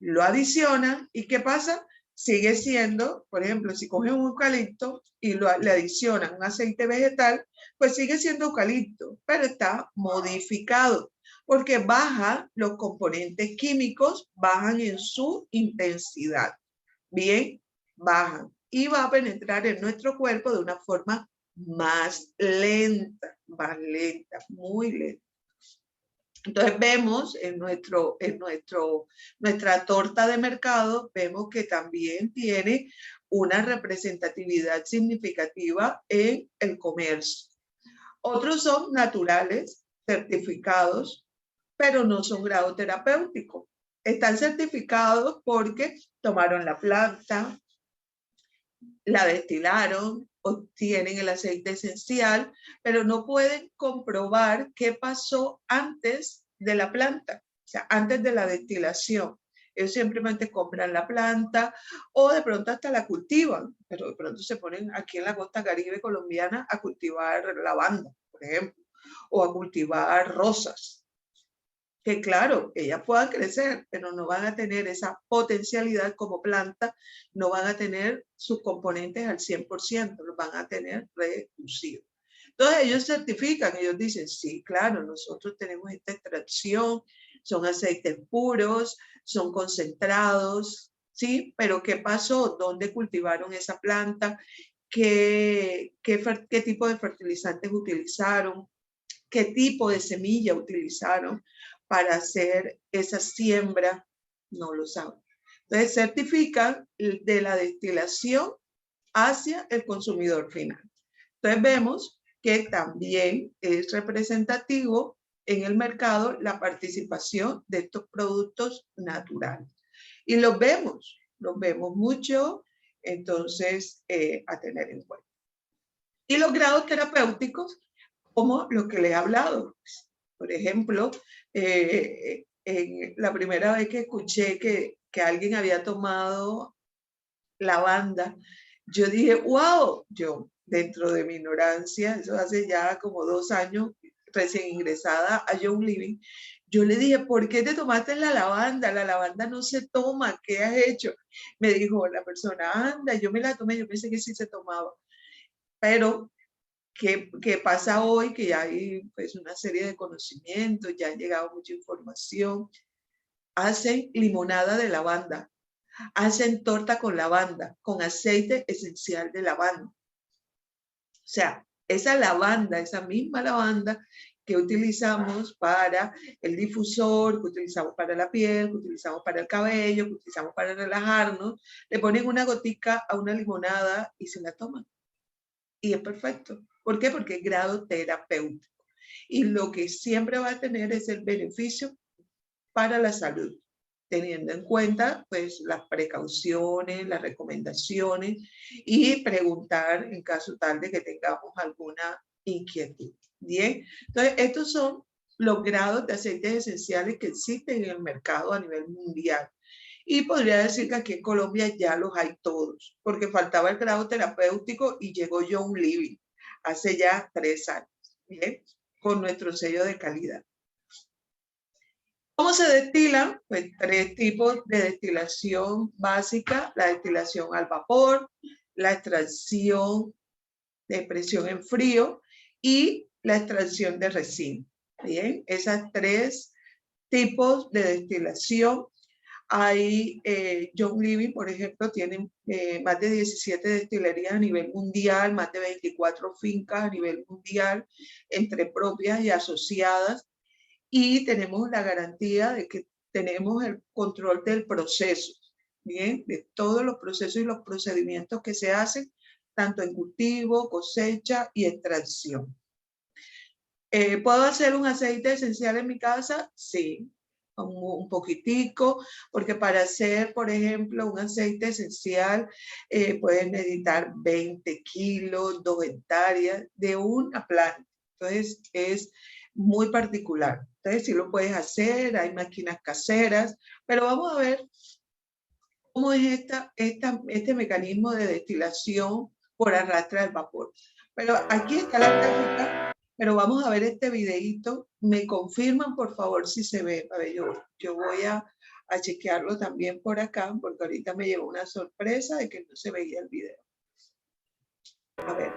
lo adicionan y ¿qué pasa? sigue siendo, por ejemplo, si cogen un eucalipto y le adicionan un aceite vegetal, pues sigue siendo eucalipto, pero está modificado porque baja los componentes químicos, bajan en su intensidad. Bien, bajan y va a penetrar en nuestro cuerpo de una forma más lenta, muy lenta. Entonces vemos en nuestra torta de mercado, vemos que también tiene una representatividad significativa en el comercio. Otros son naturales, certificados, pero no son grado terapéutico. Están certificados porque tomaron la planta, la destilaron, obtienen el aceite esencial, pero no pueden comprobar qué pasó antes de la planta, o sea, antes de la destilación. Ellos simplemente compran la planta o de pronto hasta la cultivan, pero de pronto se ponen aquí en la costa caribe colombiana a cultivar lavanda, por ejemplo, o a cultivar rosas. Que claro, ellas puedan crecer, pero no van a tener esa potencialidad como planta, no van a tener sus componentes al 100%, los van a tener reducidos. Entonces ellos certifican, ellos dicen, sí, claro, nosotros tenemos esta extracción, son aceites puros, son concentrados, ¿sí? Pero ¿qué pasó? ¿Dónde cultivaron esa planta? ¿Qué tipo de fertilizantes utilizaron? ¿Qué tipo de semilla utilizaron para hacer esa siembra? No lo saben. Entonces certifican de la destilación hacia el consumidor final. Entonces vemos que también es representativo en el mercado la participación de estos productos naturales. Y los vemos mucho, entonces a tener en cuenta. Y los grados terapéuticos, como lo que les he hablado. Por ejemplo, en la primera vez que escuché que alguien había tomado lavanda, yo dije, wow, yo dentro de mi ignorancia, eso hace ya como 2 años, recién ingresada a Young Living, yo le dije, ¿por qué te tomaste la lavanda? La lavanda no se toma, ¿qué has hecho? Me dijo la persona, anda, yo me la tomé, yo pensé que sí se tomaba. Pero ¿qué pasa hoy? Que ya hay pues, una serie de conocimientos, ya ha llegado mucha información. Hacen limonada de lavanda, hacen torta con lavanda, con aceite esencial de lavanda. O sea, esa lavanda, esa misma lavanda que utilizamos para el difusor, que utilizamos para la piel, que utilizamos para el cabello, que utilizamos para relajarnos, le ponen una gotica a una limonada y se la toman. Y es perfecto. ¿Por qué? Porque es grado terapéutico. Y lo que siempre va a tener es el beneficio para la salud, teniendo en cuenta pues las precauciones, las recomendaciones y preguntar en caso tal de que tengamos alguna inquietud. Bien, entonces estos son los grados de aceites esenciales que existen en el mercado a nivel mundial. Y podría decir que aquí en Colombia ya los hay todos, porque faltaba el grado terapéutico y llegó Young Living hace ya 3 años, ¿bien? Con nuestro sello de calidad. ¿Cómo se destilan? Pues 3 tipos de destilación básica: la destilación al vapor, la extracción de presión en frío y la extracción de resina. Bien, esas 3 tipos de destilación. Hay Young Living, por ejemplo, tienen más de 17 destilerías a nivel mundial, más de 24 fincas a nivel mundial, entre propias y asociadas, y tenemos la garantía de que tenemos el control del proceso, ¿bien? De todos los procesos y los procedimientos que se hacen, tanto en cultivo, cosecha y extracción. ¿Puedo hacer un aceite esencial en mi casa? Sí, un poquitico, porque para hacer, por ejemplo, un aceite esencial puedes necesitar 20 kilos, 2 hectáreas de una planta. Entonces es muy particular. Entonces sí lo puedes hacer, hay máquinas caseras, pero vamos a ver cómo es este mecanismo de destilación por arrastre del vapor. Pero aquí está la gráfica, pero vamos a ver este videito. Me confirman, por favor, si se ve. A ver, yo voy a a chequearlo también por acá, porque ahorita me llegó una sorpresa de que no se veía el video. A ver,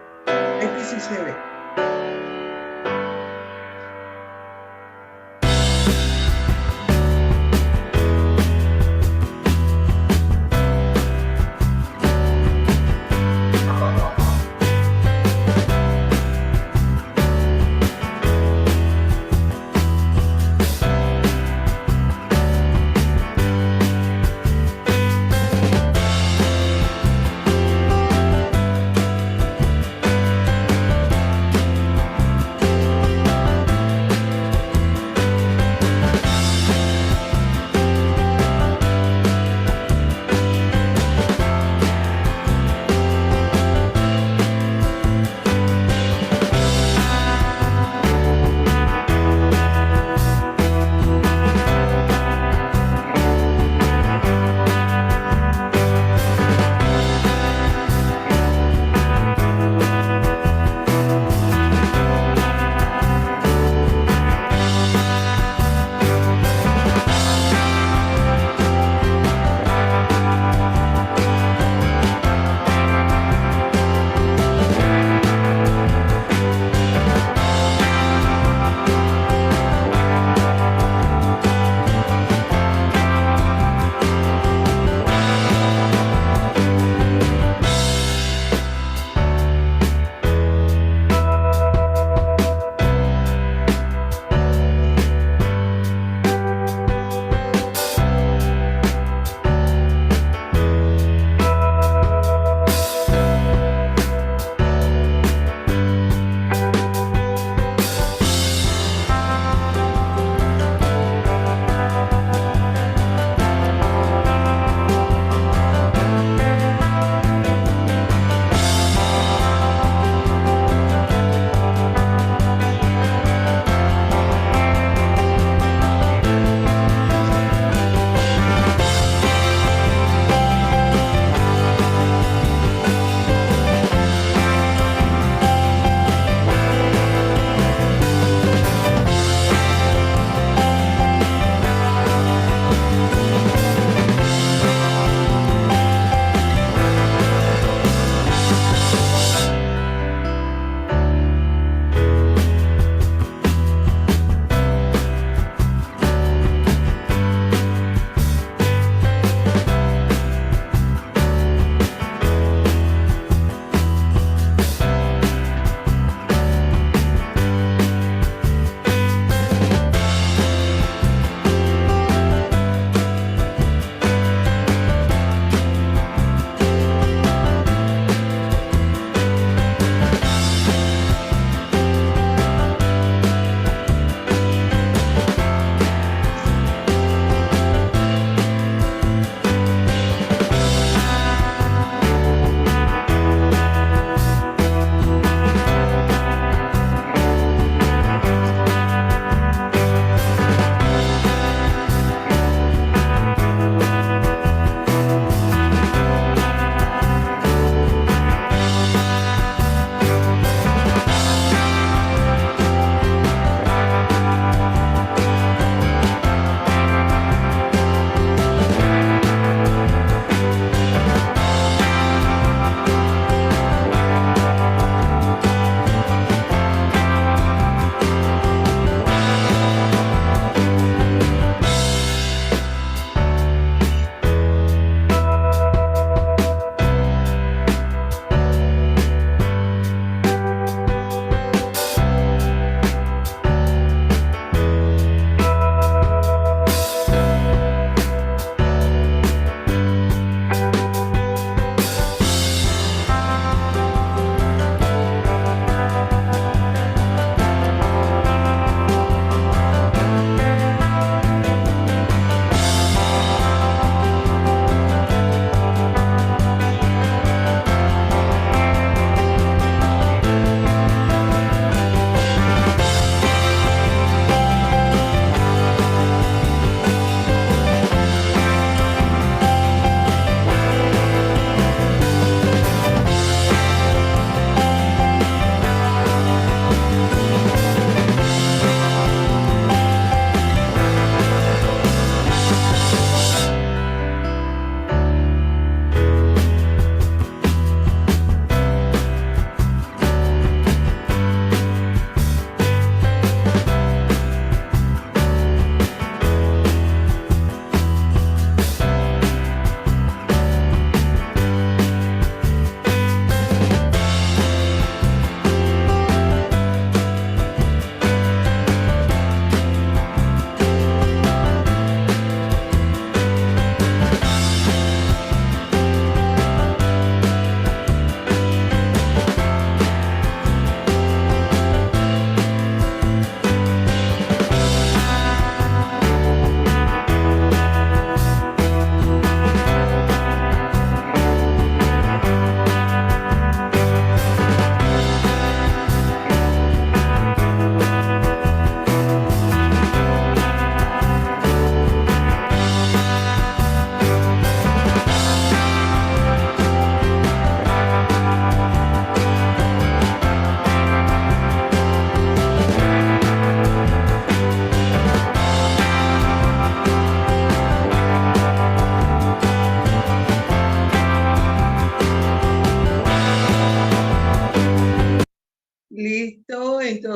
este sí se ve.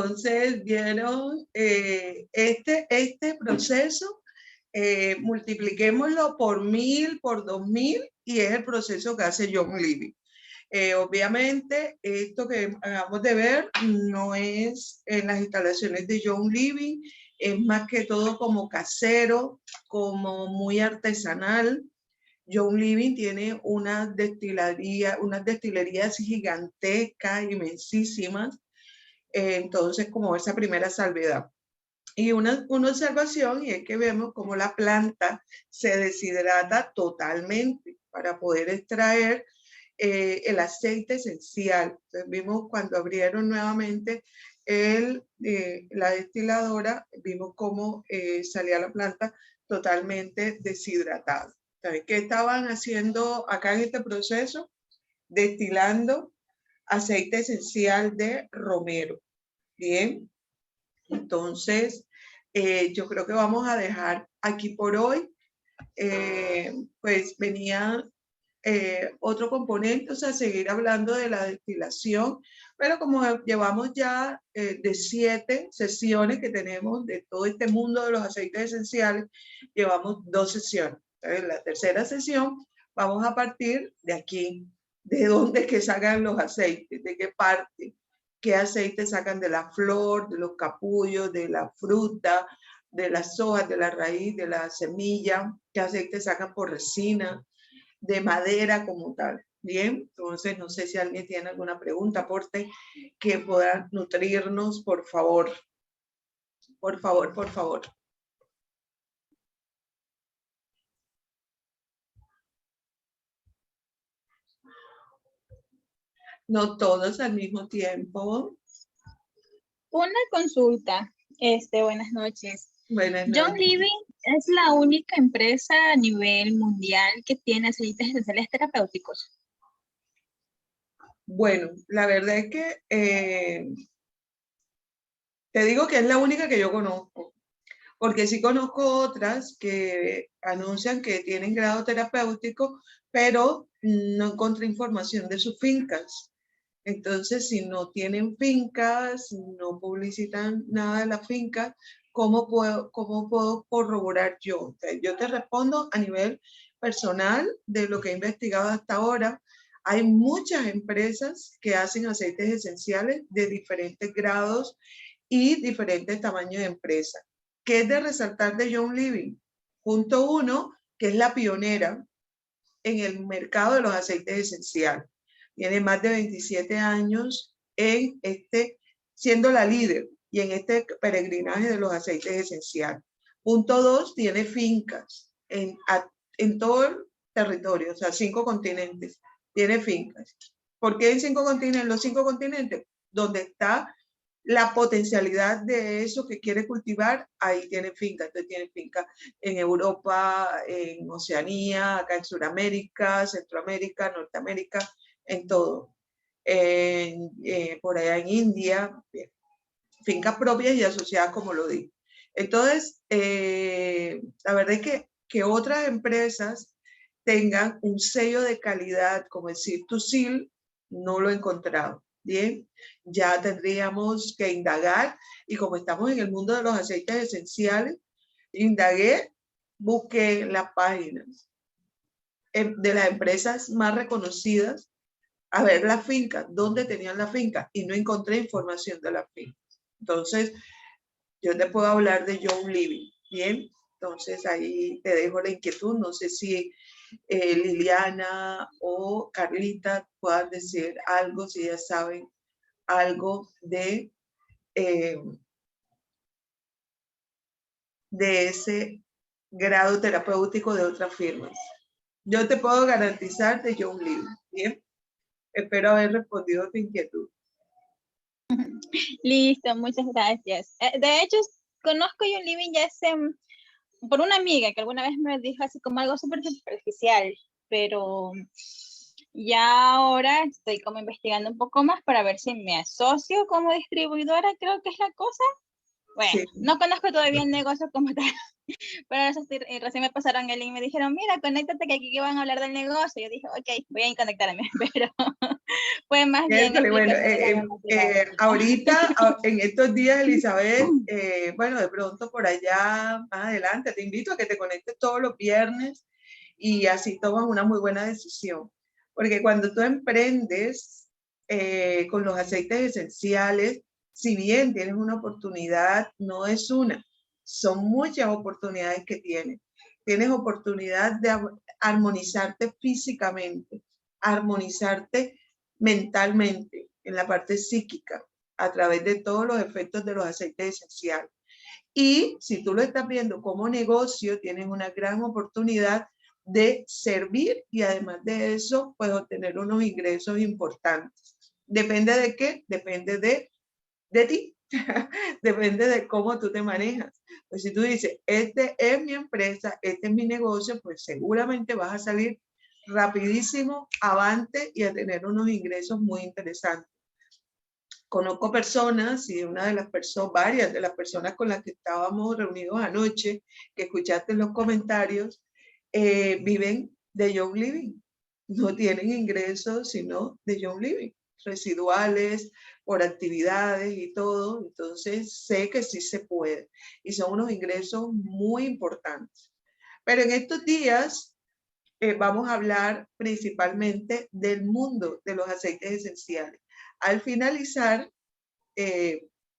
Entonces, vieron este proceso, multipliquémoslo por 1000, por 2000, y es el proceso que hace John Living. Obviamente, esto que acabamos de ver no es en las instalaciones de John Living, es más que todo como casero, como muy artesanal. John Living tiene unas destilerías gigantescas, inmensísimas, entonces como esa primera salvedad. Y una observación, y es que vemos cómo la planta se deshidrata totalmente para poder extraer el aceite esencial. Entonces vimos cuando abrieron nuevamente la destiladora, vimos cómo salía la planta totalmente deshidratada. Entonces, ¿qué estaban haciendo acá en este proceso? Destilando aceite esencial de romero. Bien, entonces yo creo que vamos a dejar aquí por hoy. Pues venía otro componente, o sea, seguir hablando de la destilación, pero como llevamos ya de 7 sesiones que tenemos de todo este mundo de los aceites esenciales, llevamos 2 sesiones. Entonces, la tercera sesión vamos a partir de aquí, de dónde es que sacan los aceites, de qué parte, qué aceites sacan de la flor, de los capullos, de la fruta, de las hojas, de la raíz, de la semilla, qué aceites sacan por resina, de madera como tal. Bien, entonces no sé si alguien tiene alguna pregunta, aporte, que pueda nutrirnos, por favor. Por favor, por favor. No todos al mismo tiempo. Una consulta. Buenas noches. Buenas John noches. Living es la única empresa a nivel mundial que tiene aceites esenciales terapéuticos. Bueno, la verdad es que te digo que es la única que yo conozco, porque sí conozco otras que anuncian que tienen grado terapéutico, pero no encontré información de sus fincas. Entonces, si no tienen fincas, no publicitan nada de la finca, ¿cómo puedo corroborar yo? Yo te respondo a nivel personal de lo que he investigado hasta ahora. Hay muchas empresas que hacen aceites esenciales de diferentes grados y diferentes tamaños de empresa. ¿Qué es de resaltar de John Living? Punto 1, que es la pionera en el mercado de los aceites esenciales. Tiene más de 27 años siendo la líder y en este peregrinaje de los aceites esenciales. Punto 2, tiene fincas en todo el territorio, o sea, 5 continentes. Tiene fincas. ¿Por qué en 5 continentes? En los 5 continentes, donde está la potencialidad de eso que quiere cultivar, ahí tiene fincas. Entonces tiene fincas en Europa, en Oceanía, acá en Sudamérica, Centroamérica, Norteamérica, en todo. Por allá en India, bien. Fincas propias y asociadas, como lo digo. Entonces, la verdad es que otras empresas tengan un sello de calidad, como el Seal, no lo he encontrado. Bien, ya tendríamos que indagar, y como estamos en el mundo de los aceites esenciales, indagué, busqué las páginas de las empresas más reconocidas, a ver la finca, dónde tenían la finca, y no encontré información de la finca. Entonces, yo te puedo hablar de John Living, ¿bien? Entonces, ahí te dejo la inquietud. No sé si Liliana o Carlita puedan decir algo, si ya saben algo de ese grado terapéutico de otras firmas. Yo te puedo garantizar de John Living, ¿bien? Espero haber respondido a tu inquietud. Listo, muchas gracias. De hecho, conozco John Living ya por una amiga que alguna vez me dijo así como algo súper superficial, pero ya ahora estoy como investigando un poco más para ver si me asocio como distribuidora, creo que es la cosa. Bueno, sí. No conozco todavía el negocio como tal, pero recién me pasaron el link y me dijeron, mira, conéctate que aquí van a hablar del negocio. Yo dije, ok, voy a conectarme, Pues más bien Miércoles, bueno, explicación de la gramática. ahorita, en estos días, Elizabeth, bueno, de pronto por allá, más adelante, te invito a que te conectes todos los viernes y así tomas una muy buena decisión. Porque cuando tú emprendes con los aceites esenciales, si bien tienes una oportunidad, no es una, son muchas oportunidades que tienes. Tienes oportunidad de armonizarte físicamente, armonizarte mentalmente, en la parte psíquica, a través de todos los efectos de los aceites esenciales. Y si tú lo estás viendo como negocio, tienes una gran oportunidad de servir y además de eso, pues obtener unos ingresos importantes. ¿Depende de qué? Depende de ti. Depende de cómo tú te manejas. Pues si tú dices, este es mi empresa, este es mi negocio, pues seguramente vas a salir rapidísimo, avante y a tener unos ingresos muy interesantes. Conozco personas y una de las personas, varias de las personas con las que estábamos reunidos anoche, que escuchaste en los comentarios, viven de Young Living. No tienen ingresos sino de Young Living, residuales, por actividades y todo. Entonces sé que sí se puede y son unos ingresos muy importantes. Pero en estos días vamos a hablar principalmente del mundo de los aceites esenciales. Al finalizar,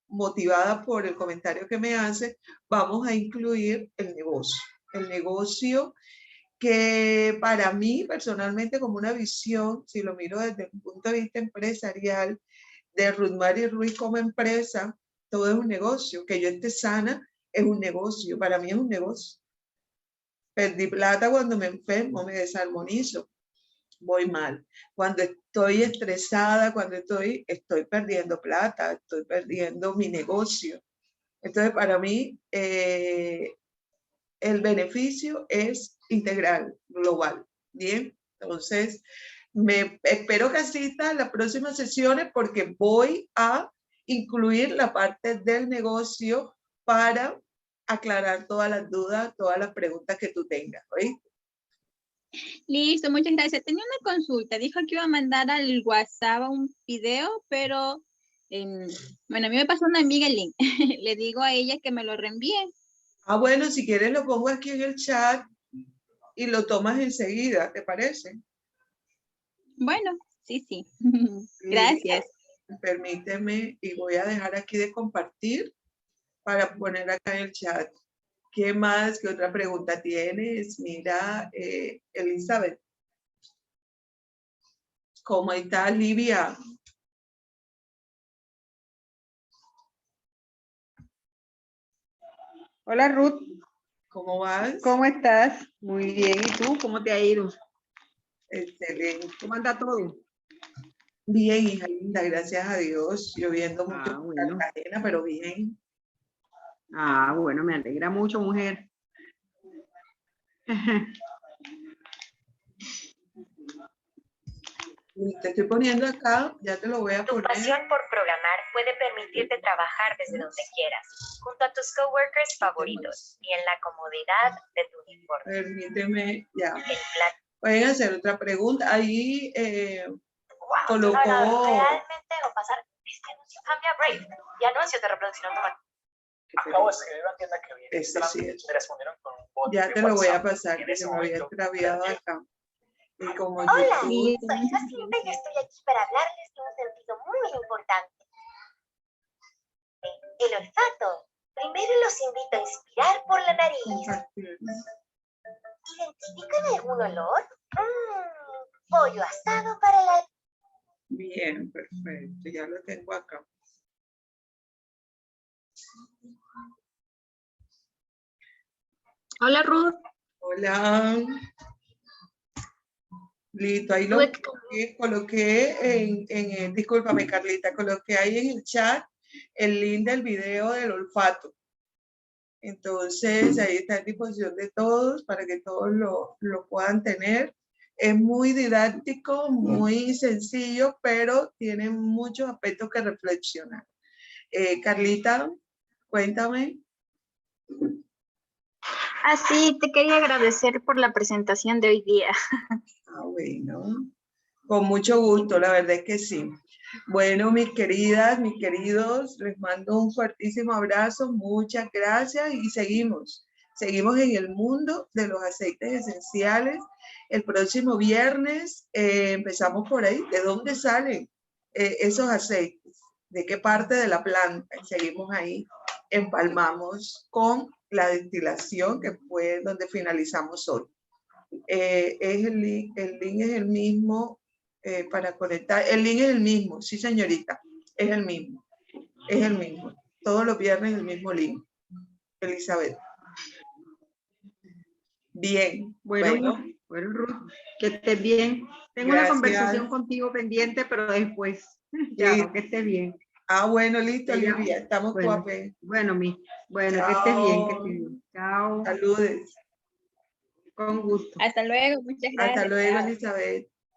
motivada por el comentario que me hace, vamos a incluir el negocio. El negocio que para mí personalmente como una visión, si lo miro desde un punto de vista empresarial, de Ruth Mary Ruiz como empresa, todo es un negocio. Que yo esté sana es un negocio, para mí es un negocio. Perdí plata cuando me enfermo, me desarmonizo, voy mal. Cuando estoy estresada, cuando estoy perdiendo plata, estoy perdiendo mi negocio. Entonces, para mí, el beneficio es integral, global. Bien, entonces, espero que asista a las próximas sesiones porque voy a incluir la parte del negocio para aclarar todas las dudas, todas las preguntas que tú tengas, ¿oíste? Listo, muchas gracias. Tenía una consulta. Dijo que iba a mandar al WhatsApp un video, pero bueno, a mí me pasó una amiga el link. Le digo a ella que me lo reenvíe. Ah, bueno, si quieres lo pongo aquí en el chat y lo tomas enseguida, ¿te parece? Bueno, sí, sí. Gracias. Permíteme y voy a dejar aquí de compartir para poner acá en el chat. ¿Qué más? ¿Qué otra pregunta tienes? Mira, Elizabeth. ¿Cómo está Livia? Hola Ruth, ¿Cómo vas? ¿cómo estás? Muy bien, ¿y tú? ¿Cómo te ha ido? Excelente. ¿Cómo anda todo? Bien, hija linda, gracias a Dios. Lloviendo mucho en Bueno. Cartagena, pero bien. Bueno, me alegra mucho, mujer. Te estoy poniendo acá, ya te lo voy a poner. Tu pasión por programar puede permitirte trabajar desde donde quieras, junto a tus coworkers favoritos y en la comodidad de tu uniforme. Permíteme, ya. El plan. Pueden hacer otra pregunta. Ahí colocó... Realmente o pasar este anuncio cambia Brave y anuncio de reproducción automática. Acabo de escribir una tienda que viene. Ese sí es. Me respondieron con un bot. Ya te lo voy a pasar, en que ese se me había momento, extraviado acá. Y como Hola, YouTube- soy Jacinta y estoy aquí para hablarles de un sentido muy importante. El olfato. Primero los invito a inspirar por la nariz. compartir. ¿Identifican algún olor? Pollo asado para la... Bien, perfecto. Ya lo tengo acá. Hola Ruth. Hola. Listo, ahí lo coloqué discúlpame Carlita, coloqué ahí en el chat el link del video del olfato. Entonces ahí está a disposición de todos para que todos lo puedan tener. Es muy didáctico, muy sencillo, pero tiene muchos aspectos que reflexionar. Carlita, cuéntame. Sí, te quería agradecer por la presentación de hoy día. Bueno. Con mucho gusto, la verdad es que sí. Bueno, mis queridas, mis queridos, les mando un fuertísimo abrazo, muchas gracias y seguimos en el mundo de los aceites esenciales. El próximo viernes empezamos por ahí. ¿De dónde salen esos aceites? ¿De qué parte de la planta? Seguimos ahí, empalmamos con la destilación, que fue donde finalizamos hoy. El link es el mismo para conectar. El link es el mismo, sí señorita, es el mismo. Es el mismo. Todos los viernes el mismo link. Elizabeth. Bien. Bueno, Ruth, que estés bien. Tengo Gracias. una conversación contigo pendiente, pero después. Ya, Sí. que estés bien. Bueno, listo, Olivia. Estamos guapes. Bueno, que estés bien, que estés bien. Chao. Saludes. Con gusto. Hasta luego, muchas gracias. Hasta luego, Chao. Elizabeth.